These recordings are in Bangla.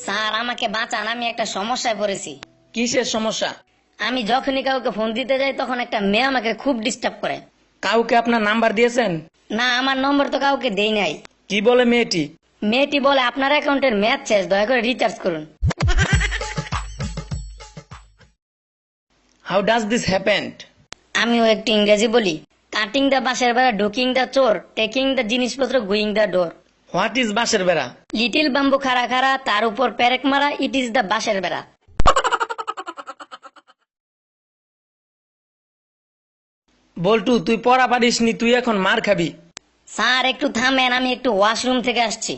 স্যার আমাকে বাঁচান, আমি একটা সমস্যায় পড়েছি। কিসের সমস্যা? আমি যখনই কাউকে ফোন দিতে যাই তখন একটা মেয়ে আমাকে খুব ডিস্টার্ব করে। কাউকে আপনার নাম্বার দিয়েছেন? না, আমার নম্বর তো কাউকে দেই নাই। কি বলে মেয়েটি? মেয়েটি বলে আপনার অ্যাকাউন্টের ম্যাচ শেষ, দয়া করে রিচার্জ করুন। How does this happened? আমিও একটু ইংরেজি বলি। কাটিং দ্য বাঁশের বেড়া, ঢুকিং দ্য চোর, টেকিং দ্য জিনিসপত্র, going the door. What is বাঁশের বেড়া? লিটিল বাম্বু খাড়া খাড়া, তার উপর পেরেক মারা, ইট ইজ দ্য বাঁশের বেড়া। বল্টু, তুই পড়া পারিসনি, তুই এখন মার খাবি। স্যার একটু থামেন, আমি একটু ওয়াশরুম থেকে আসছি।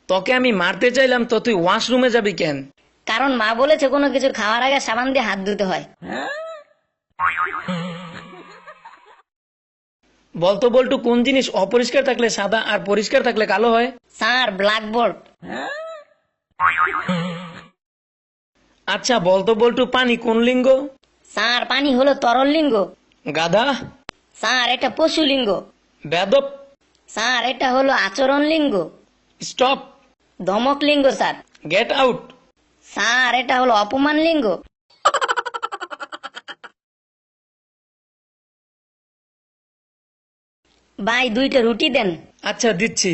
তোকে আমি মারতে চাইলাম তো তুই ওয়াশরুমে যাবি কেন? কারণ মা বলেছে কোনো কিছু খাওয়ার আগে সাবান দিয়ে হাত ধুতে হয়। বলতো বল্টু, কোন জিনিস অপরিষ্কার থাকলে সাদা আর পরিষ্কার থাকলে কালো হয়? Sir blackboard. আচ্ছা বলতো বল্টু, পানি কোন লিঙ্গ? স্যার পানি হলো তরল লিঙ্গ। গাধা। স্যার এটা পশু লিঙ্গ। বেদব। স্যার এটা হলো আচরণ লিঙ্গ। স্টপ। ধমক লিঙ্গ। Sir get out. স্যার এটা হলো অপমান লিঙ্গ। ভাই 2টা রুটি দেন। আচ্ছা দিচ্ছি।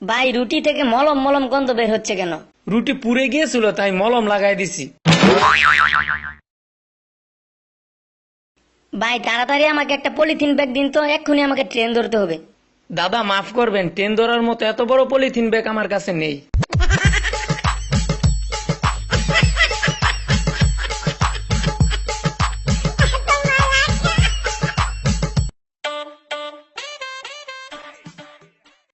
ভাই রুটি থেকে মলম মলম গন্ধ বের হচ্ছে কেন? রুটি পুড়ে গিয়েছিল তাই মলম লাগাই দিছি। ভাই তাড়াতাড়ি আমাকে একটা পলিথিন ব্যাগ দিন তো, এক্ষুনি আমাকে ট্রেন ধরতে হবে। দাদা মাফ করবেন, ট্রেন ধরার মতো এত বড় পলিথিন ব্যাগ আমার কাছে নেই।